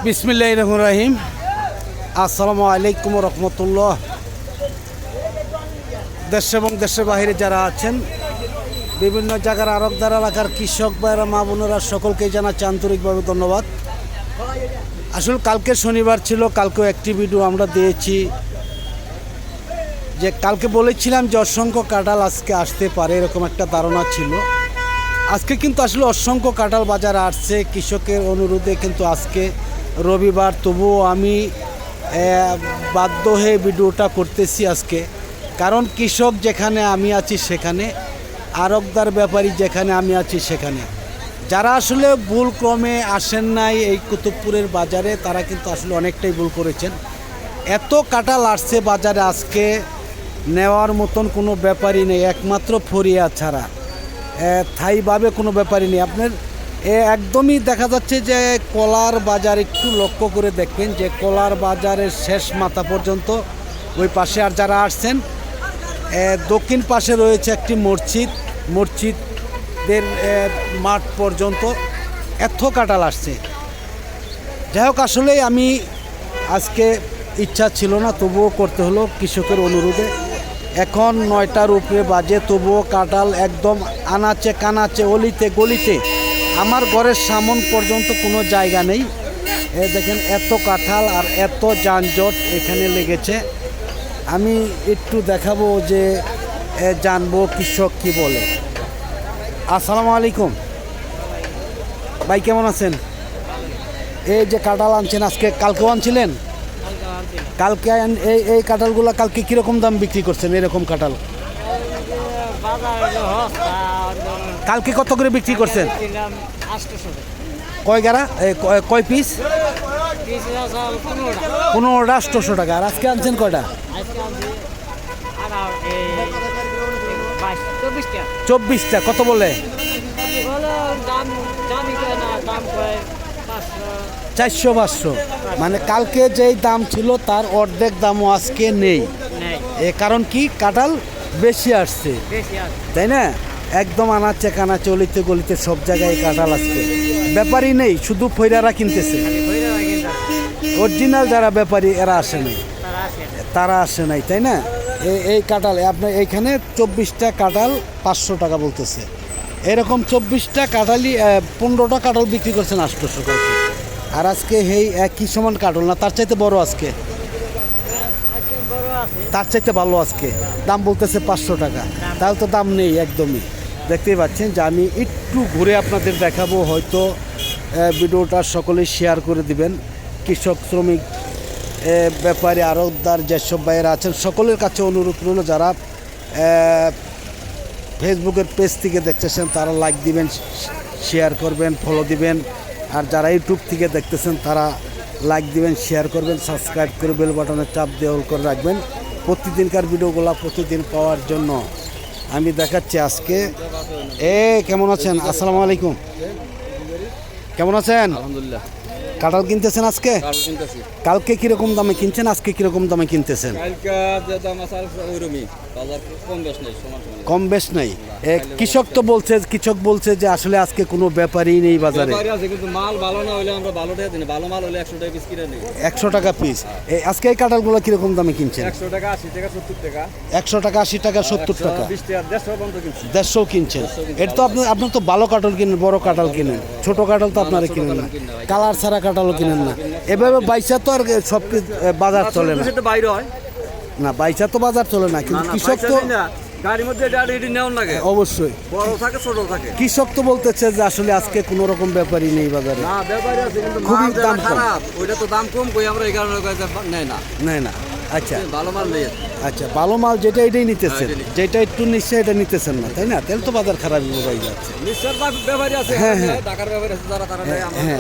বিসমিল্লাহির রহমানির রহিম। আসসালামু আলাইকুম রহমতুল্লাহ। দেশ এবং দেশের বাইরে যারা আছেন, বিভিন্ন জায়গার আরবদার এলাকার কৃষক ভাইরা, মা বোনেরা, সকলকেই জানাচ্ছি আন্তরিকভাবে ধন্যবাদ। আসলে কালকে শনিবার ছিল, কালকেও একটি ভিডিও আমরা দিয়েছি যে কালকে বলেছিলাম যে অসংখ্য কাঁঠাল আজকে আসতে পারে, এরকম একটা ধারণা ছিল। আজকে কিন্তু আসলে অসংখ্য কাঁঠাল বাজারে আসছে কৃষকের অনুরোধে, কিন্তু আজকে রবিবার, তবুও আমি বাধ্য হয়ে ভিডিওটা করতেছি আজকে। কারণ কৃষক যেখানে আমি আছি সেখানে, আড়তদার ব্যাপারী যেখানে আমি আছি সেখানে, যারা আসলে ভুল ক্রমে আসেন নাই এই কুতুবপুরের বাজারে, তারা কিন্তু আসলে অনেকটাই ভুল করেছেন। এত কাঁঠাল আসছে বাজারে, আজকে নেওয়ার মতন কোনো ব্যাপারই নেই, একমাত্র ফরিয়া ছাড়া স্থায়ীভাবে কোনো ব্যাপারই নেই। আপনার একদমই দেখা যাচ্ছে যে কলার বাজার একটু লক্ষ্য করে দেখবেন যে কলার বাজারের শেষ মাথা পর্যন্ত ওই পাশে, আর যারা আসছেন দক্ষিণ পাশে রয়েছে একটি মসজিদের মাঠ পর্যন্ত এত কাঁঠাল আসছে। যাই হোক, আসলে আমি আজকে ইচ্ছা ছিল না, তবুও করতে হলো কৃষকের অনুরোধে। এখন 9টার উপরে বাজে, তবুও কাঁঠাল একদম আনাচে কানাচে, অলিতে গলিতে, আমার ঘরের সামন পর্যন্ত কোনো জায়গা নেই। দেখেন এত কাঁঠাল আর এত যানজট এখানে লেগেছে। আমি একটু দেখাবো যে জানবো কৃষক কি বলে। আসসালামু আলাইকুম ভাই, কেমন আছেন? এই যে কাঁঠাল আনছেন আজকে, কালকেও আনছিলেন? কালকে এই কাঁঠালগুলো কালকে কীরকম দাম বিক্রি করছেন? এরকম কাঁঠাল কালকে কত করে বিক্রি করছেন? কয় গাড়া, কয় পিস? 15টা 800 টাকা। আর আজকে আনছেন কয়টা? 24টা। কত বলে? 400-500। মানে কালকে যেই দাম ছিল তার অর্ধেক দামও আজকে নেই। কারণ কি, কাঁঠাল বেশি আসছে, তাই না? একদম আনাচে কানাচে, অলিতে গলিতে সব জায়গায় কাঁঠাল আসছে। ব্যাপারী নেই, শুধু ফইরারা কিনতেছে। অরিজিনাল যারা ব্যাপারী এরা আসে নাই, তারা আসে নাই, তাই না? এই কাঁঠাল আপনার এইখানে 24টা কাঁঠাল 500 টাকা বলতেছে। এরকম 24টা কাঁঠালই 15টা কাঁঠাল বিক্রি করছেন 800 টাকা। আর আজকে এই একই সমান কাঁঠাল না, তার চাইতে বড় আজকে, তার চাইতে ভালো আজকে দাম বলতেছে 500 টাকা। তাহলে তো দাম নেই একদমই। দেখতেই পাচ্ছেন যে আমি একটু ঘুরে আপনাদের দেখাবো, হয়তো ভিডিওটা সকলেই শেয়ার করে দিবেন। কৃষক, শ্রমিক, ব্যাপারী, আড়তদার যেসব ভাইয়েরা আছেন, সকলের কাছে অনুরোধ রইল, যারা ফেসবুকের পেজ থেকে দেখতেছেন তারা লাইক দিবেন, শেয়ার করবেন, ফলো দিবেন। আর যারা ইউটিউব থেকে দেখতেছেন তারা লাইক দিবেন, শেয়ার করবেন, সাবস্ক্রাইব করে বেল বাটনে চাপ দিয়ে অল করে রাখবেন প্রতিদিনকার ভিডিওগুলো প্রতিদিন পাওয়ার জন্য। আমি দেখাচ্ছি আজকে। কেমন আছেন? আসসালামু আলাইকুম, কেমন আছেন? আলহামদুলিল্লাহ। কাঁঠাল কিনতেছেন আজকে? কালকে কিরকম দামে কিনছেন, আজকে কিরকম দামে কিনতেছেন? কম বেশ নাই। কৃষক তো বলছে, কৃষক বলছে যে আসলে আজকে কোনো ব্যাপারই নেই বাজারে। মাল ভালো না হলে আমরা ভালো টাকা দিই, ভালো মাল হলে 100 টাকা পিস কিনে নিই। 100 টাকা পিস। আজকে এই কাঁঠালগুলো কিরকম দামে কিনছেন? 100 টাকা, 80 টাকা, 70 টাকা। 100 টাকা, 80 টাকা, 70 টাকা, 20 টাকা, 150 পর্যন্ত কিনছি। 150 কিনছেন। এটা তো আপনার তো ভালো কাঁঠাল কিনেন, বড় কাঁঠাল কিনেন, ছোট কাঁঠাল তো আপনারা কিনেন না, কালার ছাড়া কাঁঠালও কিনেন না। এভাবে বাইসা তো আর সব বাজার চলে না, বাইরে হয় না বাইসা তো বাজার চলে না। কিন্তু কৃষক তো গাড়ির মধ্যে নেওয়ার লাগে, অবশ্যই বড় থাকে ছোট থাকে। কৃষক তো বলতেছে যে আসলে আজকে কোনো রকম ব্যাপারই নেই বাজারে, না ব্যাপারী আছে কিন্তু খুবই দাম খারাপ। ওইটা তো দাম কম কই, আমরা এই কারণে নেয় না। আচ্ছা, ভালো মাল নেই। আচ্ছা, ভালো মাল যেটা এটাই নিতেছেন, যেটা একটু নিচ্ছে এটা নিতেছেন না, তাই না? তাহলে তো বাজার খারাপ হয়ে যাচ্ছে। ব্যাপারী আছে, হ্যাঁ হ্যাঁ, ঢাকার ব্যাপারী আছে যারা, তারা হ্যাঁ,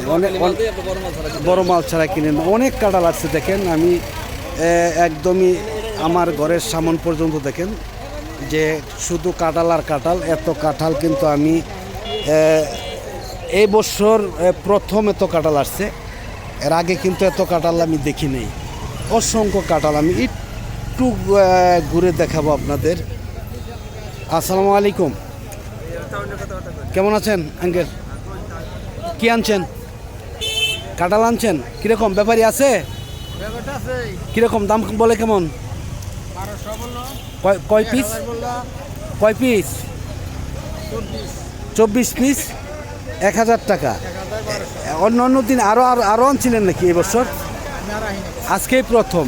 বড় মাল ছাড়া কিনেন। অনেক কাঁঠাল আসছে দেখেন। আমি একদমই আমার ঘরের সামন পর্যন্ত দেখেন যে শুধু কাঁঠাল আর কাঁঠাল, এত কাঁঠাল কিন্তু আমি এই বছর প্রথম এত কাঁঠাল আসছে। এর আগে কিন্তু এত কাঁঠাল আমি দেখি নেই। অসংখ্য কাঁঠাল। আমি একটু ঘুরে দেখাবো আপনাদের। আসসালামু আলাইকুম, কেমন আছেন আঙ্কেল? কি আনছেন? কাঁঠাল আনছেন কীরকম ব্যাপারী আছে? কীরকম দাম বলে কেমন? কয় পিস? কয় পিস? 24 পিস 1000 টাকা। অন্য অন্য দিন আরও আনছিলেন নাকি এবছর? আজকেই প্রথম,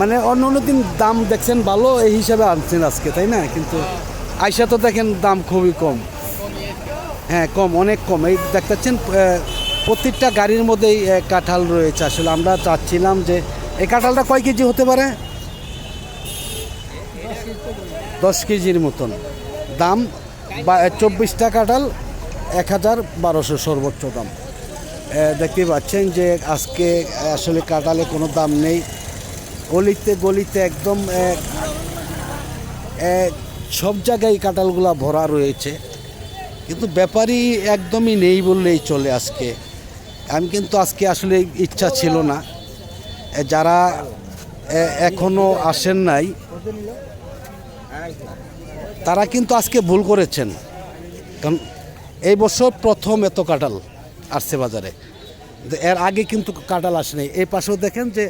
মানে অন্য অন্য দিন দাম দেখছেন ভালো এই হিসাবে আনছেন আজকে, তাই না? কিন্তু আইসা তো দেখেন দাম খুবই কম। হ্যাঁ কম, অনেক কম। এই দেখতেছেন প্রত্যেকটা গাড়ির মধ্যেই কাঁঠাল রয়েছে। আসলে আমরা চাচ্ছিলাম যে এই কাঁঠালটা কয় কেজি হতে পারে? 10 কেজির মতন। দাম 24টা কাঁঠাল 1012 সর্বোচ্চ দাম। দেখতে পাচ্ছেন যে আজকে আসলে কাঁঠালে কোনো দাম নেই। গলিতে গলিতে একদম সব জায়গায় কাঁঠালগুলা ভরা রয়েছে, কিন্তু ব্যাপারী একদমই নেই বললেই চলে আজকে। আমি কিন্তু আজকে আসলে ইচ্ছা ছিল না, যারা এখনও আসেন নাই তারা কিন্তু আজকে ভুল করেছেন, কারণ এই বছর প্রথম এত কাঁঠাল আসছে বাজারে। এর আগে কিন্তু কাঁঠাল আসে নাই। এই পাশেও দেখেন যে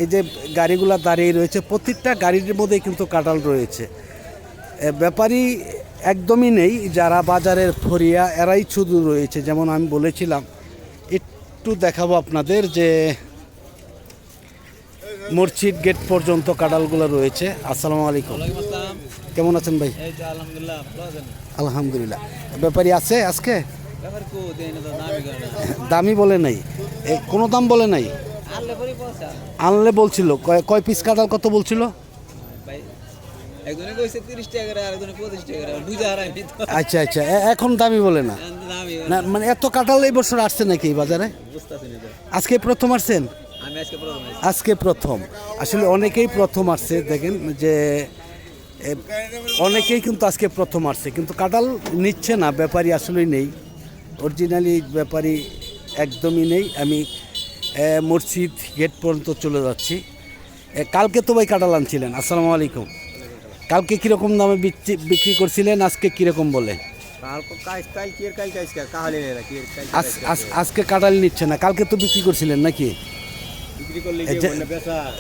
এই যে গাড়িগুলো দাঁড়িয়ে রয়েছে, প্রত্যেকটা গাড়ির মধ্যেই কিন্তু কাঁঠাল রয়েছে। ব্যাপারী একদমই নেই, যারা বাজারের ফরিয়া এরাই শুধু রয়েছে। যেমন আমি বলেছিলাম, একটু দেখাবো আপনাদের যে মসজিদ গেট পর্যন্ত কাঁঠালগুলো রয়েছে। আসসালামু আলাইকুম, কেমন আছেন ভাই? আলহামদুলিল্লাহ। ব্যাপারী আছে আজকে? দামই বলে নাই, কোনো দাম বলে নাই। আনলে বলছিল কয় পিস কাঁঠাল কত বলছিল? আচ্ছা আচ্ছা, এখন দামি বলে না? না মানে এত কাঁঠাল এই বছর আসছে নাকি এই বাজারে? আজকে প্রথম আসছেন? আজকে প্রথম। আসলে অনেকেই প্রথম আসছে, দেখেন যে অনেকেই কিন্তু আজকে প্রথম আসছে, কিন্তু কাঁঠাল নিচ্ছে না। ব্যাপারী আসলেই নেই, অরিজিনালি ব্যাপারী একদমই নেই। আমি মসজিদ গেট পর্যন্ত চলে যাচ্ছি। কালকে তো ভাই কাঁঠাল আনছিলেন। আসসালামু আলাইকুম। কালকে কীরকম দামে বিক্রি করছিলেন, আজকে কীরকম বলে? আজকে কাঁঠাল নিচ্ছে না, কালকে তো বিক্রি করছিলেন নাকি?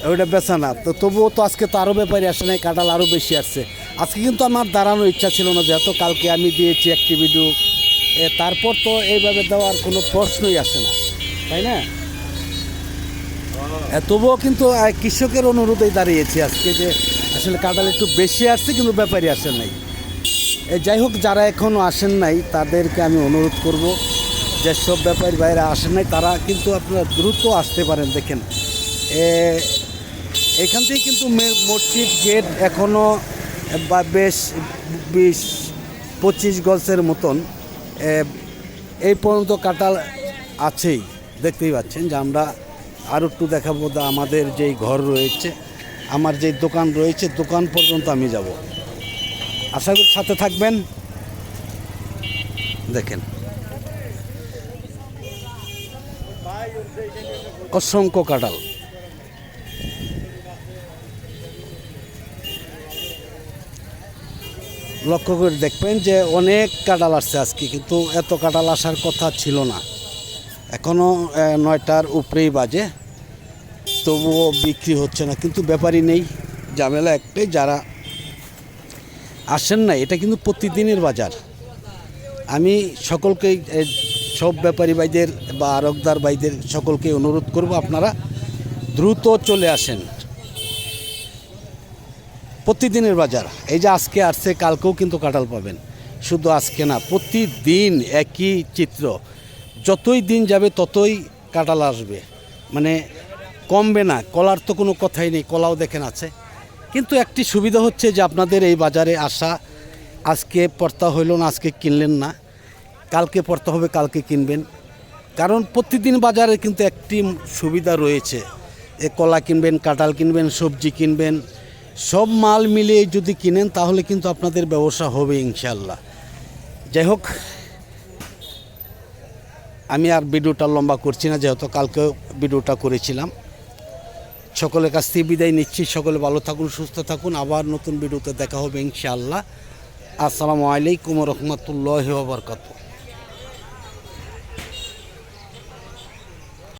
ওইটা বেচা না তো, তবুও তো আজকে তো আরও ব্যাপারী আসে নাই, কাঁঠাল আরও বেশি আসছে। আজকে কিন্তু আমার দাঁড়ানোর ইচ্ছা ছিল না, যেহেতু কালকে আমি দিয়েছি একটি ভিডিও, তারপর তো এইভাবে দেওয়ার কোনো প্রশ্নই আসে না, তাই না? তবুও কিন্তু কৃষকের অনুরোধেই দাঁড়িয়েছি আজকে, যে আসলে কাঁঠাল একটু বেশি আসছে কিন্তু ব্যাপারী আসেন নাই। যাই হোক, যারা এখনও আসেন নাই তাদেরকে আমি অনুরোধ করব, যেসব ব্যাপারী বাইরে আসেন নাই তারা কিন্তু আপনারা দ্রুত আসতে পারেন। দেখেন এখান থেকে কিন্তু মসজিদ গেট এখনও বেশ 20-25 গজের মতন এই পর্যন্ত কাঁঠাল আছেই। দেখতেই পাচ্ছেন যে আমরা আরও একটু দেখাবো, আমাদের যেই ঘর রয়েছে, আমার যেই দোকান রয়েছে, দোকান পর্যন্ত আমি যাব। আশা করি সাথে থাকবেন। দেখেন অসংখ্য কাঁঠাল। লক্ষ্য করে দেখবেন যে অনেক কাঁঠাল আসছে আজকে, কিন্তু এত কাঁঠাল আসার কথা ছিল না। এখনও 9টার উপরেই বাজে, তবুও বিক্রি হচ্ছে না, কিন্তু ব্যাপারই নেই। ঝামেলা একটাই, যারা আসেন না, এটা কিন্তু প্রতিদিনের বাজার। আমি সকলকেই, সব ব্যাপারী ভাইদের বা আড়তদার ভাইদের সকলকে অনুরোধ করব, আপনারা দ্রুত চলে আসেন। প্রতিদিনের বাজার, এই যে আজকে আসছে, কালকেও কিন্তু কাঁঠাল পাবেন। শুধু আজকে না, প্রতিদিন একই চিত্র। যতই দিন যাবে ততই কাঁঠাল আসবে, মানে কমবে না। কলার তো কোনো কথাই নেই, কলাও দেখেন আছে। কিন্তু একটি সুবিধা হচ্ছে যে আপনাদের এই বাজারে আসা, আজকে পড়তা হইল না, আজকে কিনলেন না, কালকে পড়তে হবে, কালকে কিনবেন। কারণ প্রতিদিন বাজারে কিন্তু একটি সুবিধা রয়েছে, কলা কিনবেন, কাঁঠাল কিনবেন, সবজি কিনবেন, সব মাল মিলিয়ে যদি কিনেন তাহলে কিন্তু আপনাদের ব্যবসা হবে ইনশাল্লাহ। যাই হোক, আমি আর ভিডিওটা লম্বা করছি না, যেহেতু কালকেও ভিডিওটা করেছিলাম। সকলের কাছ থেকে বিদায় নিচ্ছি। সকলে ভালো থাকুন, সুস্থ থাকুন। আবার নতুন ভিডিওতে দেখা হবে ইনশাআল্লাহ। আসসালামু আলাইকুম ওয়া রাহমাতুল্লাহি ওয়া বারাকাতুহু।